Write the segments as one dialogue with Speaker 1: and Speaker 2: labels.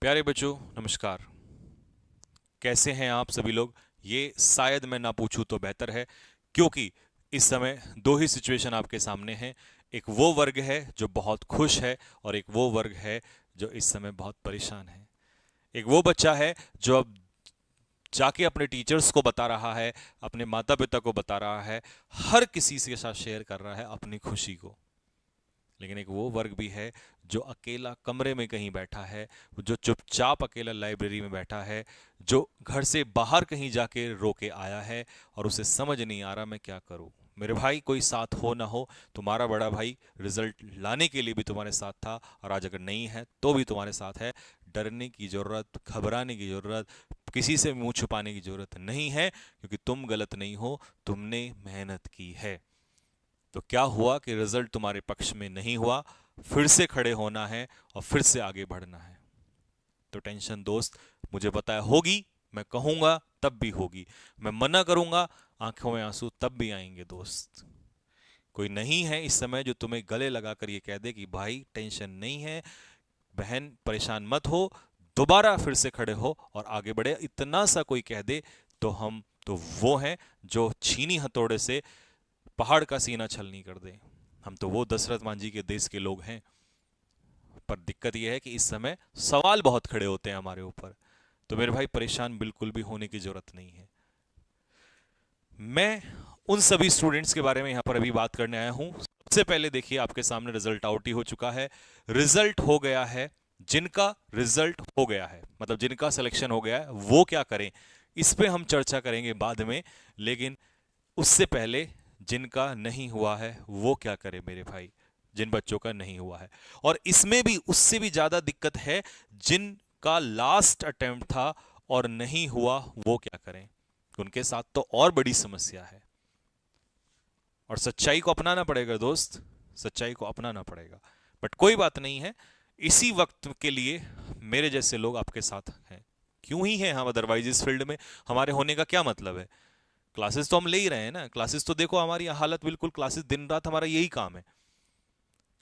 Speaker 1: प्यारे बच्चों, नमस्कार। कैसे हैं आप सभी लोग? ये शायद मैं ना पूछूं तो बेहतर है, क्योंकि इस समय दो ही सिचुएशन आपके सामने हैं। एक वो वर्ग है जो बहुत खुश है, और एक वो वर्ग है जो इस समय बहुत परेशान है। एक वो बच्चा है जो अब जाके अपने टीचर्स को बता रहा है, अपने माता पिता को बता रहा है, हर किसी के साथ शेयर कर रहा है अपनी खुशी को। लेकिन एक वो वर्ग भी है जो अकेला कमरे में कहीं बैठा है, जो चुपचाप अकेला लाइब्रेरी में बैठा है, जो घर से बाहर कहीं जाके रो के आया है और उसे समझ नहीं आ रहा मैं क्या करूं। मेरे भाई, कोई साथ हो ना हो, तुम्हारा बड़ा भाई रिजल्ट लाने के लिए भी तुम्हारे साथ था, और आज अगर नहीं है तो भी तुम्हारे साथ है। डरने की जरूरत, घबराने की जरूरत, किसी से मुंह छुपाने की जरूरत नहीं है, क्योंकि तुम गलत नहीं हो, तुमने मेहनत की है। तो क्या हुआ कि रिजल्ट तुम्हारे पक्ष में नहीं हुआ, फिर से खड़े होना है और फिर से आगे बढ़ना है। तो टेंशन दोस्त, मुझे पता है होगी। मैं कहूंगा तब भी होगी, मैं मना करूंगा आंखों में आंसू तब भी आएंगे दोस्त। कोई नहीं है इस समय जो तुम्हें गले लगाकर ये कह दे कि भाई टेंशन नहीं है, बहन परेशान मत हो, दोबारा फिर से खड़े हो और आगे बढ़े। इतना सा कोई कह दे तो हम तो वो हैं जो छीनी हथौड़े से पहाड़ का सीना छलनी कर दे। हम तो वो दशरथ मांझी के देश के लोग हैं। पर दिक्कत यह है कि इस समय सवाल बहुत खड़े होते हैं हमारे ऊपर। तो मेरे भाई, परेशान बिल्कुल भी होने की जरूरत नहीं है। मैं उन सभी स्टूडेंट्स के बारे में यहां पर अभी बात करने आया हूं। सबसे पहले देखिए, आपके सामने रिजल्ट आउट ही हो चुका है। रिजल्ट हो गया है। जिनका रिजल्ट हो गया है, मतलब जिनका सिलेक्शन हो गया है, वो क्या करें, इस पे हम चर्चा करेंगे बाद में। लेकिन उससे पहले, जिनका नहीं हुआ है वो क्या करे मेरे भाई? जिन बच्चों का नहीं हुआ है, और इसमें भी उससे भी ज्यादा दिक्कत है, जिनका लास्ट अटेम्प्ट था और नहीं हुआ, वो क्या करें? उनके साथ तो और बड़ी समस्या है। और सच्चाई को अपनाना पड़ेगा दोस्त, सच्चाई को अपनाना पड़ेगा। बट कोई बात नहीं है, इसी वक्त के लिए मेरे जैसे लोग आपके साथ हैं। क्यों ही हैं हम, अदरवाइज इस फील्ड में हमारे होने का क्या मतलब है? क्लासेस तो हम ले ही रहे हैं ना। क्लासेस तो देखो, हमारी हालत बिल्कुल, क्लासेस दिन रात हमारा यही काम है।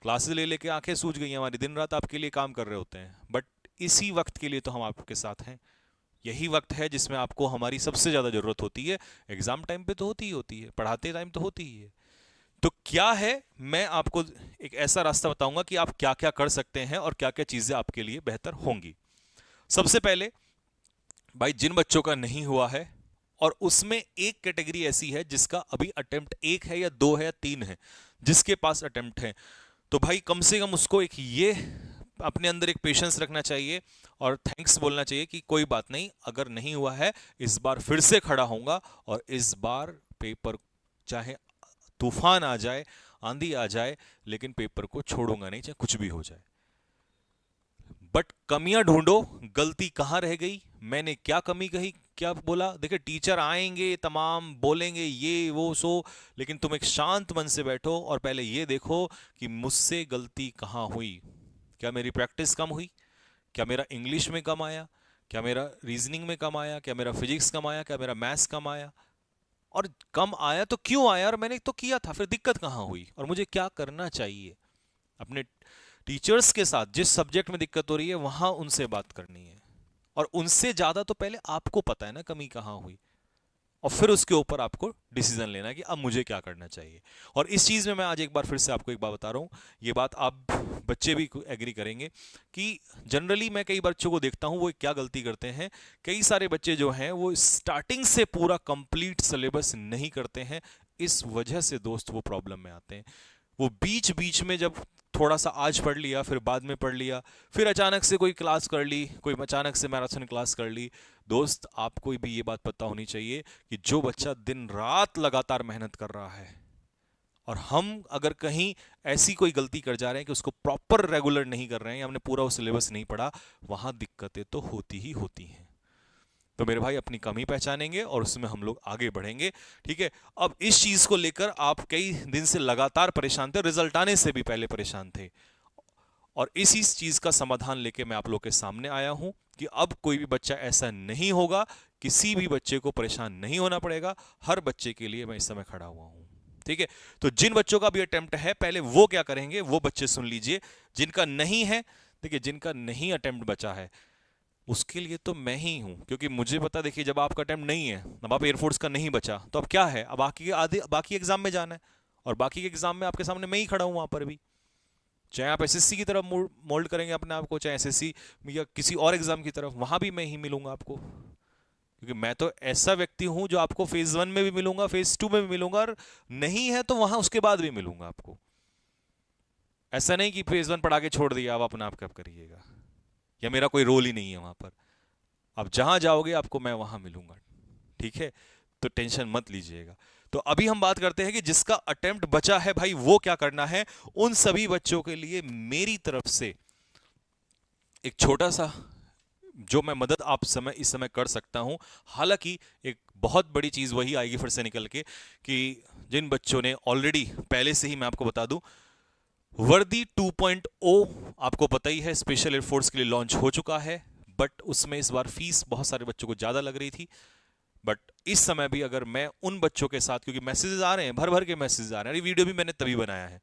Speaker 1: क्लासेस ले लेके आंखें सूज गई हैं हमारी, दिन रात आपके लिए काम कर रहे होते हैं। बट इसी वक्त के लिए तो हम आपके साथ हैं। यही वक्त है जिसमें आपको हमारी सबसे ज्यादा जरूरत होती है। एग्जाम टाइम पे तो होती ही होती है, पढ़ाते टाइम तो होती ही है। तो क्या है, मैं आपको एक ऐसा रास्ता बताऊंगा कि आप क्या क्या कर सकते हैं और क्या क्या चीजें आपके लिए बेहतर होंगी। सबसे पहले भाई, जिन बच्चों का नहीं हुआ है, और उसमें एक कैटेगरी ऐसी है जिसका अभी अटेम्प्ट एक है या दो है या तीन है, जिसके पास अटेम्प्ट है, तो भाई कम से कम उसको एक ये अपने अंदर एक पेशेंस रखना चाहिए और थैंक्स बोलना चाहिए कि कोई बात नहीं, अगर नहीं हुआ है इस बार फिर से खड़ा होऊंगा, और इस बार पेपर चाहे तूफान आ जाए, आंधी आ जाए, लेकिन पेपर को छोड़ूंगा नहीं, चाहे कुछ भी हो जाए। बट कमियां ढूंढो, गलती कहां रह गई, मैंने क्या कमी कही, क्या बोला। देखिए, टीचर आएंगे, तमाम बोलेंगे ये वो सो, लेकिन तुम एक शांत मन से बैठो और पहले ये देखो कि मुझसे गलती कहां हुई। क्या मेरी प्रैक्टिस कम हुई? क्या मेरा इंग्लिश में कम आया? क्या मेरा रीजनिंग में कम आया? क्या मेरा फिजिक्स कम आया? क्या मेरा मैथ्स कम आया? और कम आया तो क्यों आया, और मैंने तो किया था, फिर दिक्कत कहां हुई, और मुझे क्या करना चाहिए? अपने टीचर्स के साथ जिस सब्जेक्ट में दिक्कत हो रही है वहां उनसे बात करनी है। और उनसे ज्यादा तो पहले आपको पता है ना कमी कहां हुई, और फिर उसके ऊपर आपको डिसीजन लेना है कि अब मुझे क्या करना चाहिए। और इस चीज में मैं आज एक बार फिर से आपको एक बात बता रहा हूं, ये बात आप बच्चे भी एग्री करेंगे कि जनरली मैं कई बच्चों को देखता हूं वो क्या गलती करते हैं। कई सारे बच्चे जो हैं वो स्टार्टिंग से पूरा कंप्लीट सिलेबस नहीं करते हैं। इस वजह से दोस्त वो प्रॉब्लम में आते हैं। वो बीच बीच में जब थोड़ा सा आज पढ़ लिया, फिर बाद में पढ़ लिया, फिर अचानक से कोई क्लास कर ली, कोई अचानक से मैराथन क्लास कर ली। दोस्त, आपको भी ये बात पता होनी चाहिए कि जो बच्चा दिन रात लगातार मेहनत कर रहा है, और हम अगर कहीं ऐसी कोई गलती कर जा रहे हैं कि उसको प्रॉपर रेगुलर नहीं कर रहे हैं, या हमने पूरा वो सिलेबस नहीं पढ़ा, वहां दिक्कतें तो होती ही होती हैं। तो मेरे भाई, अपनी कमी पहचानेंगे और उसमें हम लोग आगे बढ़ेंगे। ठीक है? अब इस चीज को लेकर आप कई दिन से लगातार परेशान थे, रिजल्ट आने से भी पहले परेशान थे, और इसी चीज का समाधान लेके मैं आप लोग के सामने आया हूं कि अब कोई भी बच्चा ऐसा नहीं होगा, किसी भी बच्चे को परेशान नहीं होना पड़ेगा। हर बच्चे के लिए मैं इस समय खड़ा हुआ हूं। ठीक है? तो जिन बच्चों का भी अटेम्प्ट है, पहले वो क्या करेंगे वो बच्चे सुन लीजिए। जिनका नहीं है, देखिए, जिनका नहीं अटेम्प्ट बचा है, उसके लिए तो मैं ही हूं, क्योंकि मुझे पता, देखिए जब आपका अटेम्प्ट नहीं है, अब आप एयरफोर्स का नहीं बचा, तो अब क्या है, अब बाकी एग्जाम में जाना है, और बाकी के एग्जाम में आपके सामने मैं ही खड़ा हूं वहां पर भी। चाहे आप एसएससी की तरफ मोल्ड करेंगे अपने आप को, चाहे एसएससी या किसी और एग्जाम की तरफ, वहां भी मैं ही मिलूंगा आपको, क्योंकि मैं तो ऐसा व्यक्ति हूं जो आपको फेज 1 में भी मिलूंगा, फेज 2 में भी मिलूंगा, और नहीं है तो वहां उसके बाद भी मिलूंगा आपको। ऐसा नहीं कि फेज 1 पढ़ा के छोड़ दिया, आप अपना आप कब करिएगा, या मेरा कोई रोल ही नहीं है वहां पर। आप जहां जाओगे आपको मैं वहां मिलूंगा, ठीक है, तो टेंशन मत लीजिएगा। तो अभी हम बात करते हैं कि जिसका अटेम्प्ट बचा है भाई, वो क्या करना है। उन सभी बच्चों के लिए मेरी तरफ से एक छोटा सा जो मैं मदद आप इस समय कर सकता हूं। हालांकि एक बहुत बड़ी चीज वही आएगी फिर से निकल के, कि जिन बच्चों ने ऑलरेडी पहले से ही, मैं आपको बता दूं, वर्दी 2.0 आपको पता ही है स्पेशल एयरफोर्स के लिए लॉन्च हो चुका है, बट उसमें इस बार फीस बहुत सारे बच्चों को ज्यादा लग रही थी। बट इस समय भी अगर मैं उन बच्चों के साथ, क्योंकि मैसेजेस आ रहे हैं, भर भर के मैसेजेस आ रहे हैं, वीडियो भी मैंने तभी बनाया है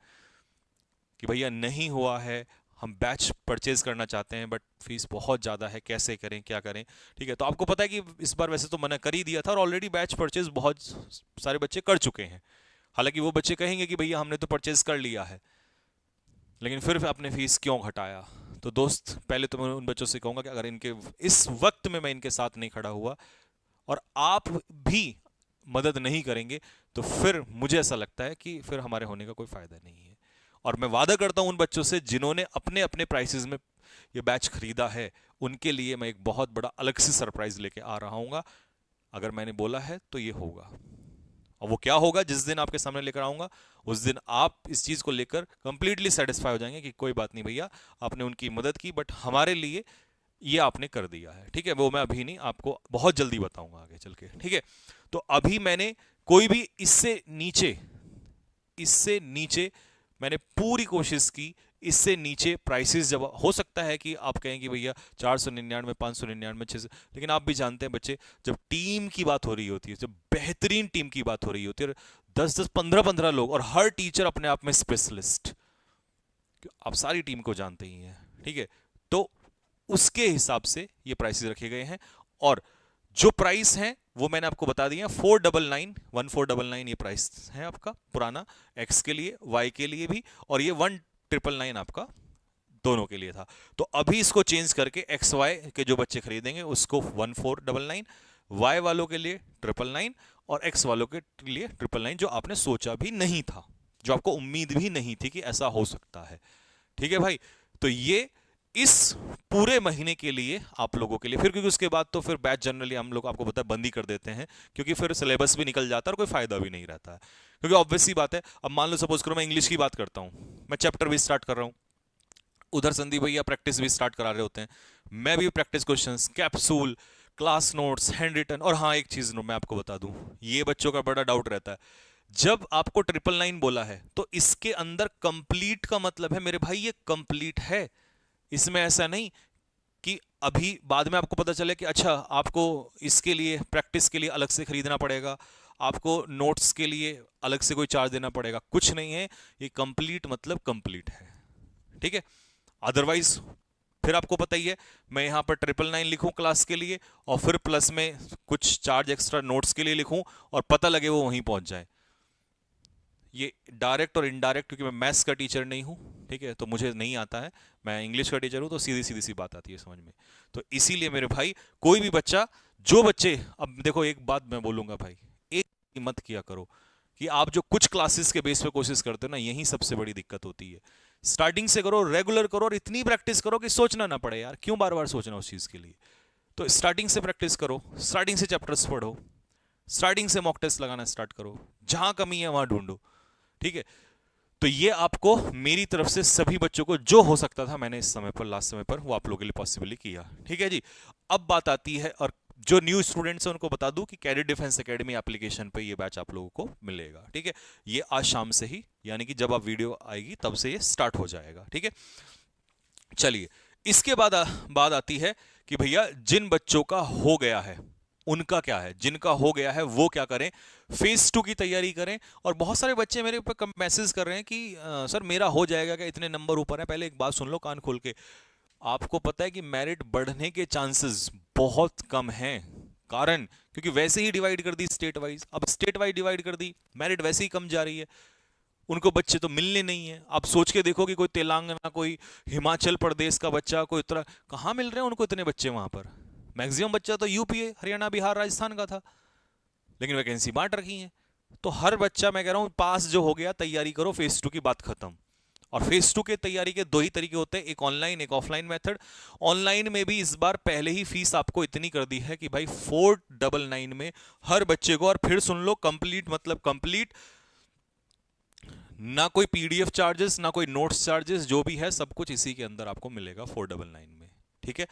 Speaker 1: कि भैया नहीं हुआ है, हम बैच परचेज करना चाहते हैं बट फीस बहुत ज़्यादा है, कैसे करें, क्या करें। ठीक है, तो आपको पता है कि इस बार वैसे तो मना कर ही दिया था, और ऑलरेडी बैच परचेज बहुत सारे बच्चे कर चुके हैं। हालांकि वो बच्चे कहेंगे कि भैया हमने तो परचेज कर लिया है, लेकिन फिर आपने फीस क्यों घटाया। तो दोस्त, पहले तो मैं उन बच्चों से कहूंगा कि अगर इनके इस वक्त में मैं इनके साथ नहीं खड़ा हुआ और आप भी मदद नहीं करेंगे, तो फिर मुझे ऐसा लगता है कि फिर हमारे होने का कोई फायदा नहीं है। और मैं वादा करता हूं उन बच्चों से जिन्होंने अपने अपने प्राइसेस में ये बैच खरीदा है, उनके लिए मैं एक बहुत बड़ा अलग से सरप्राइज लेके आ रहा हूं। अगर मैंने बोला है तो ये होगा, और वो क्या होगा जिस दिन आपके सामने लेकर आऊंगा, उस दिन आप इस चीज को लेकर कंप्लीटली सेटिस्फाई हो जाएंगे कि कोई बात नहीं भैया, आपने उनकी मदद की, बट हमारे लिए ये आपने कर दिया है। ठीक है, वो मैं अभी नहीं, आपको बहुत जल्दी बताऊंगा आगे चल के। ठीक है, तो अभी मैंने कोई भी इससे नीचे मैंने पूरी कोशिश की, इससे नीचे प्राइसेस जब हो सकता है कि आप कहें कि भैया 499, 599, 600, लेकिन आप भी जानते हैं बच्चे, जब टीम की बात हो रही होती है, जब बेहतरीन टीम की बात हो रही होती है, 10-10, 15-15 लोग, और हर टीचर अपने आप में स्पेशलिस्ट, आप सारी टीम को जानते ही हैं। ठीक है, तो उसके हिसाब से ये प्राइसेस रखे गए हैं, और जो प्राइस हैं वो मैंने आपको बता दिया, 1499 ये प्राइस है आपका पुराना, एक्स के लिए, वाई के लिए भी, और ये 1999 आपका दोनों के लिए था। तो अभी इसको चेंज करके एक्स वाई के जो बच्चे खरीदेंगे उसको 1499, वाई वालों के लिए 999, और एक्स वालों के लिए 999, जो आपने सोचा भी नहीं था, जो आपको उम्मीद भी नहीं थी कि ऐसा हो सकता है। ठीक है भाई, तो ये इस पूरे महीने के लिए आप लोगों के लिए, फिर क्योंकि उसके बाद तो फिर बैच जनरली हम लोग आपको पता है बंद ही कर देते हैं, क्योंकि फिर सिलेबस भी निकल जाता है और कोई फायदा भी नहीं रहता है। क्योंकि ऑब्वियस सी बात है, अब मान लो सपोज करो मैं इंग्लिश की बात करता हूं, मैं चैप्टर भी स्टार्ट कर रहा हूं, उधर संदीप भैया प्रैक्टिस भी स्टार्ट करा रहे होते हैं, मैं भी practice questions, capsule, class notes, hand written. और हाँ, एक चीज मैं आपको बता दूं, ये बच्चों का बड़ा डाउट रहता है, जब आपको 999 बोला है तो इसके अंदर कंप्लीट का मतलब है मेरे भाई, ये कंप्लीट है, इसमें ऐसा नहीं कि अभी बाद में आपको पता चले कि अच्छा आपको इसके लिए प्रैक्टिस के लिए अलग से खरीदना पड़ेगा, आपको नोट्स के लिए अलग से कोई चार्ज देना पड़ेगा, कुछ नहीं है, ये कंप्लीट मतलब कंप्लीट है। ठीक है, अदरवाइज फिर आपको पता ही है, मैं यहां पर 999 लिखूं क्लास के लिए, और फिर प्लस में कुछ चार्ज एक्स्ट्रा नोट्स के लिए लिखूं, और पता लगे वो वहीं पहुंच जाए। ये डायरेक्ट और इनडायरेक्ट, क्योंकि मैं मैथ्स का टीचर नहीं हूं, ठीक है, तो मुझे नहीं आता है, मैं इंग्लिश का टीचर हूं, तो सीधी सीधी सी बात आती है समझ में। तो इसीलिए मेरे भाई, कोई भी बच्चा, जो बच्चे, अब देखो एक बात मैं बोलूंगा भाई, एक मत किया करो कि आप जो कुछ क्लासेस के बेस पे कोशिश करते हो ना, यही सबसे बड़ी दिक्कत होती है। स्टार्टिंग से करो, रेगुलर करो, और इतनी प्रैक्टिस करो कि सोचना ना पड़े यार, क्यों बार बार सोचना उस चीज के लिए। तो स्टार्टिंग से प्रैक्टिस करो, स्टार्टिंग से चैप्टर्स पढ़ो, स्टार्टिंग से मॉक टेस्ट लगाना स्टार्ट करो, जहां कमी है वहां ढूंढो। ठीक है, तो ये आपको मेरी तरफ से सभी बच्चों को जो हो सकता था मैंने इस समय पर, लास्ट समय पर, वो आप लोगों के लिए पॉसिबली किया। ठीक है जी, अब बात आती है, और जो न्यू स्टूडेंट्स हैं उनको बता दूं कि कैडेट डिफेंस एकेडमी एप्लीकेशन पे ये बैच आप लोगों को मिलेगा। ठीक है, ये आज शाम से ही, यानी कि जब आप वीडियो आएगी तब से ये स्टार्ट हो जाएगा। ठीक है, चलिए, इसके बाद आती है कि भैया जिन बच्चों का हो गया है उनका क्या है, जिनका हो गया है वो क्या करें, फेज 2 की तैयारी करें। और बहुत सारे बच्चे मेरे ऊपर मैसेज कर रहे हैं कि सर मेरा हो जाएगा क्या, इतने नंबर ऊपर है। पहले एक बात सुन लो कान खोल के, आपको पता है कि मेरिट बढ़ने के चांसेस बहुत कम हैं। कारण क्योंकि वैसे ही डिवाइड कर दी स्टेट वाइज, अब स्टेट वाइज डिवाइड कर दी, मेरिट वैसे ही कम जा रही है, उनको बच्चे तो मिलने नहीं है। आप सोच के देखो कि कोई तेलंगाना, कोई हिमाचल प्रदेश का बच्चा, कोई उत्तर, कहाँ मिल रहे हैं उनको इतने बच्चे वहां पर? मैक्सिमम बच्चा तो यूपी, हरियाणा, बिहार, राजस्थान का था, लेकिन वैकेंसी बांट रखी है। तो हर बच्चा, मैं कह रहा हूं, पास जो हो गया, तैयारी करो, फेज 2 की बात खत्म। और फेज 2 के तैयारी के दो ही तरीके होते हैं, एक ऑनलाइन, एक ऑफलाइन मेथड। ऑनलाइन में भी इस बार पहले ही फीस आपको इतनी कर दी है कि भाई 499 में हर बच्चे को, और फिर सुन लो, कंप्लीट मतलब कंप्लीट, ना कोई पीडीएफ चार्जेस, ना कोई नोट्स चार्जेस, जो भी है सब कुछ इसी के अंदर आपको मिलेगा 499 में। ठीक है,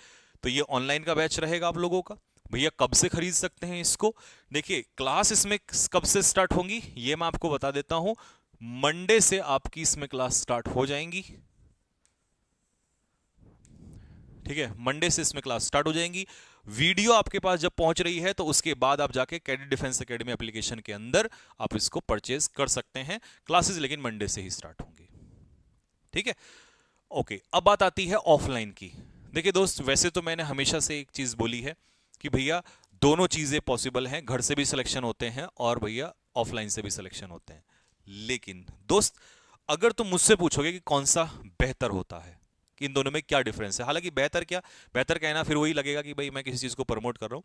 Speaker 1: तो ये ऑनलाइन का बैच रहेगा आप लोगों का। भैया कब से खरीद सकते हैं इसको? देखिए क्लास इसमें कब से स्टार्ट होंगी ये मैं आपको बता देता हूं। मंडे से आपकी इसमें क्लास स्टार्ट हो जाएंगी। ठीक है, मंडे से इसमें क्लास स्टार्ट हो जाएंगी। वीडियो आपके पास जब पहुंच रही है तो उसके बाद आप जाके कैडेट डिफेंस एकेडमी एप्लीकेशन के अंदर आप इसको परचेज कर सकते हैं। क्लासेस लेकिन मंडे से ही स्टार्ट होंगी। ठीक है, ओके। अब बात आती है ऑफलाइन की। देखिए दोस्त, वैसे तो मैंने हमेशा से एक चीज बोली है कि भैया दोनों चीजें पॉसिबल हैं, घर से भी सिलेक्शन होते हैं और भैया ऑफलाइन से भी सिलेक्शन होते हैं। लेकिन दोस्त, अगर तुम मुझसे पूछोगे कि कौन सा बेहतर होता है, कि इन दोनों में क्या डिफरेंस है, हालांकि बेहतर क्या, बेहतर कहना फिर वही लगेगा कि भाई मैं किसी चीज को प्रमोट कर रहा हूं।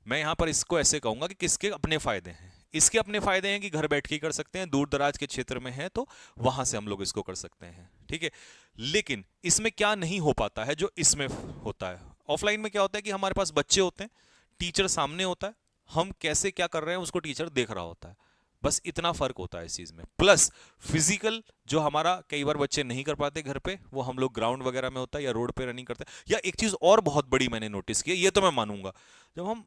Speaker 1: मैं यहां पर इसको ऐसे कहूंगा कि किसके अपने फायदे हैं। इसके अपने फायदे हैं कि घर बैठ के कर सकते हैं, दूर दराज के क्षेत्र में है तो वहां से हम लोग इसको कर सकते हैं। ठीक है, लेकिन इसमें क्या नहीं हो पाता है जो इसमें होता है। ऑफलाइन में क्या होता है कि हमारे पास बच्चे होते हैं, टीचर सामने होता है, हम कैसे क्या कर रहे हैं उसको टीचर देख रहा होता है, बस इतना फर्क होता है इस चीज में। प्लस फिजिकल जो हमारा कई बार बच्चे नहीं कर पाते घर पे, वो हम लोग ग्राउंड वगैरह में होता है या रोड पे रनिंग करते हैं। या एक चीज और बहुत बड़ी मैंने नोटिस की है, ये तो मैं मानूंगा, जब हम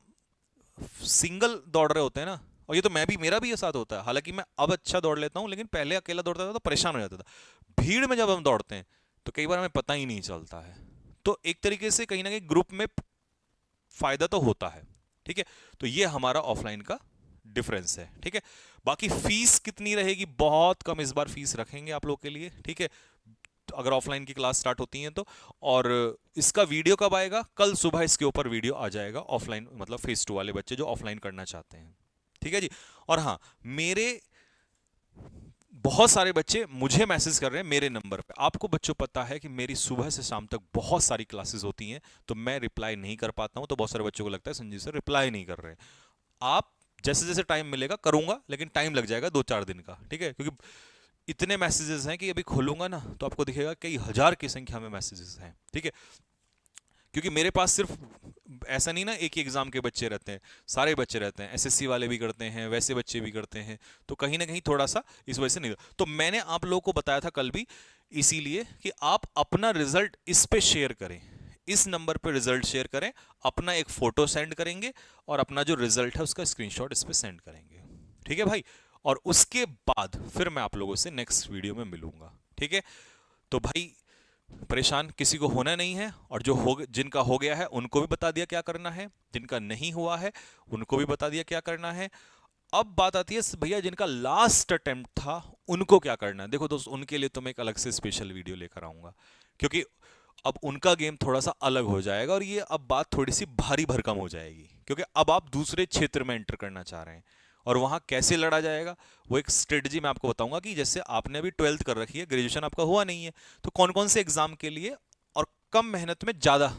Speaker 1: सिंगल दौड़ रहे होते हैं ना, और ये तो मैं भी, मेरा भी ये साथ होता है, हालांकि मैं अब अच्छा दौड़ लेता हूं, लेकिन पहले अकेला दौड़ता था तो परेशान हो जाता था। भीड़ में जब हम दौड़ते हैं तो कई बार हमें पता ही नहीं चलता है। तो एक तरीके से कहीं ना कहीं ग्रुप में फायदा तो होता है। ठीक है, तो ये हमारा ऑफलाइन का डिफरेंस है। ठीक है, बाकी फीस कितनी रहेगी? बहुत कम इस बार फीस रखेंगे आप लोग के लिए। ठीक है, तो अगर ऑफलाइन की क्लास स्टार्ट होती है तो। और इसका वीडियो कब आएगा? कल सुबह इसके ऊपर वीडियो आ जाएगा, ऑफलाइन मतलब फेज 2 वाले बच्चे जो ऑफलाइन करना चाहते हैं। ठीक है जी। और हाँ, मेरे बहुत सारे बच्चे मुझे मैसेज कर रहे हैं मेरे नंबर पे। आपको बच्चों पता है कि मेरी सुबह से शाम तक बहुत सारी क्लासेस होती हैं, तो मैं रिप्लाई नहीं कर पाता हूं। तो बहुत सारे बच्चों को लगता है संजीव सर रिप्लाई नहीं कर रहे। आप जैसे जैसे टाइम मिलेगा करूंगा, लेकिन टाइम लग जाएगा 2-4 दिन का। ठीक है, क्योंकि इतने मैसेजेस हैं कि अभी खोलूंगा ना तो आपको दिखेगा कई हजार की संख्या में मैसेजेस हैं। ठीक है, क्योंकि मेरे पास सिर्फ ऐसा नहीं ना एक ही एग्जाम के बच्चे रहते हैं, सारे बच्चे रहते हैं, एसएससी वाले भी करते हैं, वैसे बच्चे भी करते हैं, तो कहीं ना कहीं थोड़ा सा इस वजह से नहीं। तो मैंने आप लोगों को बताया था कल भी, इसीलिए कि आप अपना रिजल्ट इस पे शेयर करें, इस नंबर पे रिजल्ट शेयर करें, अपना एक फोटो सेंड करेंगे और अपना जो रिजल्ट है उसका स्क्रीनशॉट इस पे सेंड करेंगे। ठीक है भाई, और उसके बाद फिर मैं आप लोगों से नेक्स्ट वीडियो में मिलूंगा। ठीक है, तो भाई परेशान किसी को होना नहीं है, और जो हो जिनका हो गया है उनको भी बता दिया क्या करना है, जिनका नहीं हुआ है उनको भी बता दिया क्या करना है। अब बात आती है भैया जिनका लास्ट अटेम्प्ट था उनको क्या करना है। देखो दोस्त, उनके लिए तो मैं एक अलग से स्पेशल वीडियो लेकर आऊंगा, क्योंकि अब उनका गेम थोड़ा सा अलग हो जाएगा, और ये अब बात थोड़ी सी भारी भरकम हो जाएगी, क्योंकि अब आप दूसरे क्षेत्र में एंटर करना चाह रहे हैं, और वहां कैसे लड़ा जाएगा वो एक स्ट्रेटजी मैं आपको बताऊंगा। कि जैसे आपने अभी 12th कर रखी है, ग्रेजुएशन आपका हुआ नहीं है, तो कौन कौन से एग्जाम के लिए और कम मेहनत में ज्यादा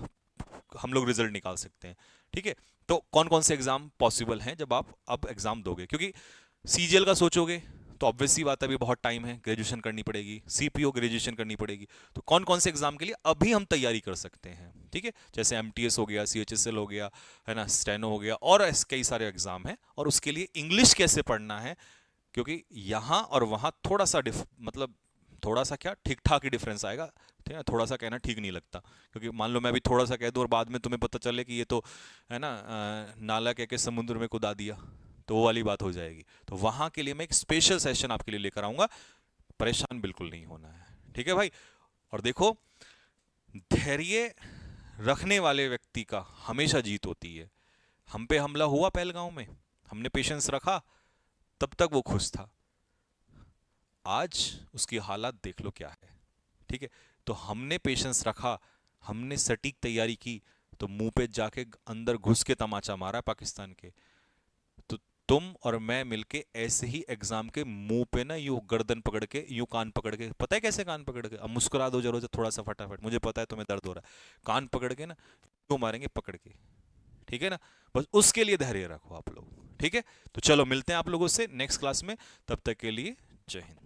Speaker 1: हम लोग रिजल्ट निकाल सकते हैं। ठीक है, तो कौन कौन से एग्जाम पॉसिबल हैं जब आप अब एग्जाम दोगे, क्योंकि सीजीएल का सोचोगे तो ऑब्वियस सी बात है, अभी बहुत टाइम है, ग्रेजुएशन करनी पड़ेगी, सीपीओ ग्रेजुएशन करनी पड़ेगी। तो कौन कौन से एग्जाम के लिए अभी हम तैयारी कर सकते हैं। ठीक है, जैसे एमटीएस हो गया, सीएचएसएल हो गया, है ना, स्टेनो हो गया, और ऐसे कई सारे एग्जाम हैं। और उसके लिए इंग्लिश कैसे पढ़ना है, क्योंकि यहां और वहां थोड़ा सा मतलब थोड़ा सा क्या, ठीक ठाक ही डिफरेंस आएगा। ठीक है, थोड़ा सा कहना ठीक नहीं लगता, क्योंकि मान लो मैं अभी थोड़ा सा कह दूं और बाद में तुम्हें पता चले कि ये तो है ना नाला कह के समुद्र में कूदा दिया, तो वो वाली बात हो जाएगी। तो वहां के लिए मैं एक स्पेशल सेशन आपके लिए लेकर आऊंगा, परेशान बिल्कुल नहीं होना है। ठीक है भाई, और देखो धैर्य रखने वाले व्यक्ति का हमेशा जीत होती है। हम पे हमला हुआ पहलगांव में, हमने पेशेंस रखा, तब तक वो खुश था, आज उसकी हालत देख लो क्या है। ठीक है, तो हमने पेशेंस रखा, हमने सटीक तैयारी की तो मुंह पे जाके अंदर घुस के तमाचा मारा पाकिस्तान के। तो तुम और मैं मिलके ऐसे ही एग्जाम के मुंह पे ना यूं गर्दन पकड़ के, यूं कान पकड़ के, पता है कैसे कान पकड़ के, अब मुस्कुरा दो जरूर से थोड़ा सा फटाफट, मुझे पता है तुम्हें दर्द हो रहा है, कान पकड़ के ना यूं मारेंगे पकड़ के, ठीक है ना। बस उसके लिए धैर्य रखो आप लोग, ठीक है। तो चलो मिलते हैं आप लोगों से नेक्स्ट क्लास में, तब तक के लिए जय हिंद।